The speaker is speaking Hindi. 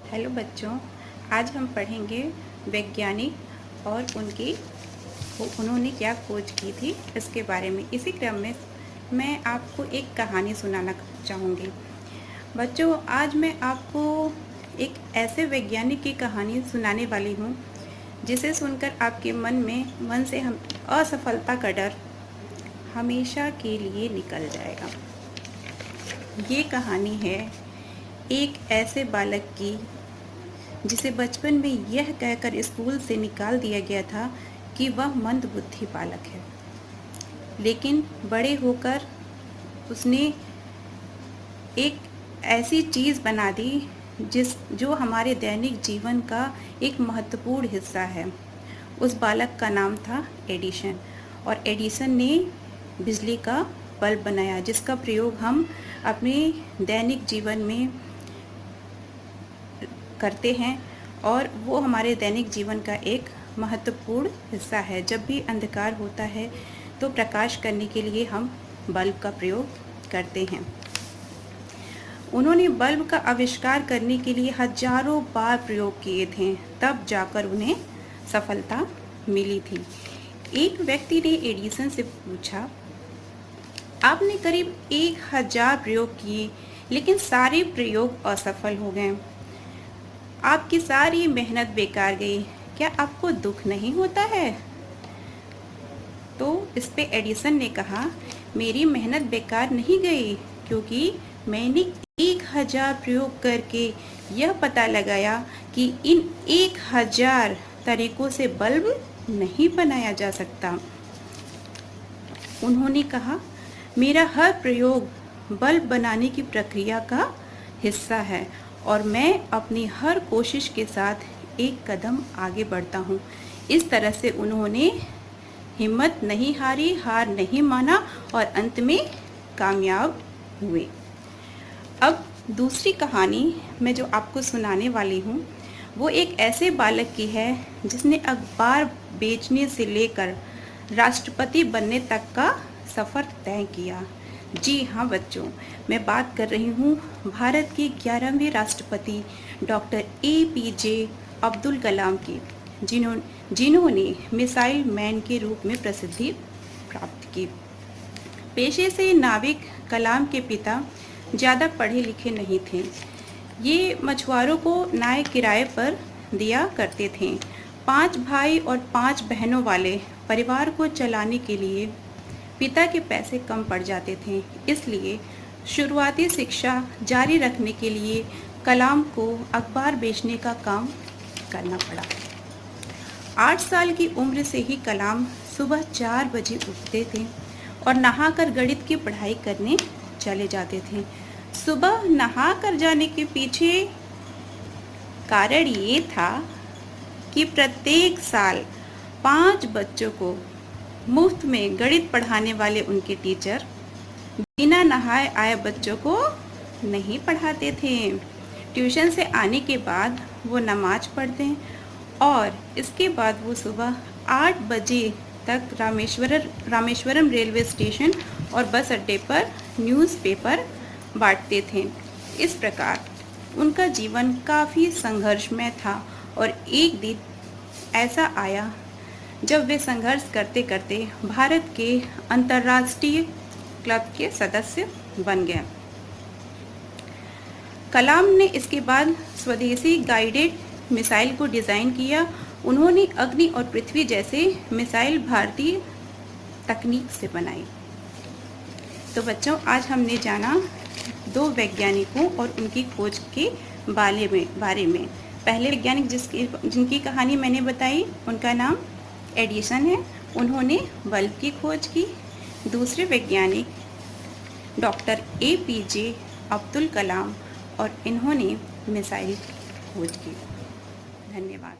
हेलो बच्चों, आज हम पढ़ेंगे वैज्ञानिक और उन्होंने क्या खोज की थी इसके बारे में। इसी क्रम में मैं आपको एक कहानी सुनाना चाहूँगी। बच्चों, आज मैं आपको एक ऐसे वैज्ञानिक की कहानी सुनाने वाली हूँ जिसे सुनकर आपके मन से हम असफलता का डर हमेशा के लिए निकल जाएगा। ये कहानी है एक ऐसे बालक की जिसे बचपन में यह कहकर स्कूल से निकाल दिया गया था कि वह मंदबुद्धि बालक है, लेकिन बड़े होकर उसने एक ऐसी चीज़ बना दी जो हमारे दैनिक जीवन का एक महत्वपूर्ण हिस्सा है। उस बालक का नाम था एडिसन, और एडिसन ने बिजली का बल्ब बनाया जिसका प्रयोग हम अपने दैनिक जीवन में करते हैं, और वो हमारे दैनिक जीवन का एक महत्वपूर्ण हिस्सा है। जब भी अंधकार होता है तो प्रकाश करने के लिए हम बल्ब का प्रयोग करते हैं। उन्होंने बल्ब का आविष्कार करने के लिए हजारों बार प्रयोग किए थे, तब जाकर उन्हें सफलता मिली थी। एक व्यक्ति ने एडिसन से पूछा, आपने करीब 1000 प्रयोग किए लेकिन सारे प्रयोग असफल हो गए, आपकी सारी मेहनत बेकार गई, क्या आपको दुख नहीं होता है? तो इस पे एडिसन ने कहा, मेरी मेहनत बेकार नहीं गई, क्योंकि मैंने 1000 प्रयोग करके यह पता लगाया कि इन 1000 तरीकों से बल्ब नहीं बनाया जा सकता। उन्होंने कहा, मेरा हर प्रयोग बल्ब बनाने की प्रक्रिया का हिस्सा है और मैं अपनी हर कोशिश के साथ एक कदम आगे बढ़ता हूँ। इस तरह से उन्होंने हिम्मत नहीं हारी, हार नहीं माना और अंत में कामयाब हुए। अब दूसरी कहानी मैं जो आपको सुनाने वाली हूँ वो एक ऐसे बालक की है जिसने अखबार बेचने से लेकर राष्ट्रपति बनने तक का सफ़र तय किया। जी हाँ बच्चों, मैं बात कर रही हूँ भारत के 11वें राष्ट्रपति डॉक्टर APJ अब्दुल कलाम की, जिन्होंने मिसाइल मैन के रूप में प्रसिद्धि प्राप्त की। पेशे से नाविक कलाम के पिता ज़्यादा पढ़े लिखे नहीं थे। ये मछुआरों को नाव किराए पर दिया करते थे। 5 भाई और 5 बहनों वाले परिवार को चलाने के लिए पिता के पैसे कम पड़ जाते थे, इसलिए शुरुआती शिक्षा जारी रखने के लिए कलाम को अखबार बेचने का काम करना पड़ा। 8 साल की उम्र से ही कलाम सुबह 4 बजे उठते थे और नहाकर गणित की पढ़ाई करने चले जाते थे। सुबह नहाकर जाने के पीछे कारण ये था कि प्रत्येक साल 5 बच्चों को मुफ्त में गणित पढ़ाने वाले उनके टीचर बिना नहाए आए बच्चों को नहीं पढ़ाते थे। ट्यूशन से आने के बाद वो नमाज पढ़ते और इसके बाद वो सुबह 8 बजे तक रामेश्वरम रेलवे स्टेशन और बस अड्डे पर न्यूज़पेपर बांटते थे। इस प्रकार उनका जीवन काफ़ी संघर्षमय था और एक दिन ऐसा आया जब वे संघर्ष करते करते भारत के अंतर्राष्ट्रीय क्लब के सदस्य बन गए। कलाम ने इसके बाद स्वदेशी गाइडेड मिसाइल को डिज़ाइन किया। उन्होंने अग्नि और पृथ्वी जैसे मिसाइल भारतीय तकनीक से बनाई। तो बच्चों, आज हमने जाना 2 वैज्ञानिकों और उनकी खोज के बारे में। पहले वैज्ञानिक जिनकी कहानी मैंने बताई उनका नाम एडिसन है, उन्होंने बल्ब की खोज की। दूसरे वैज्ञानिक डॉक्टर APJ अब्दुल कलाम, और इन्होंने मिसाइल की खोज की। धन्यवाद।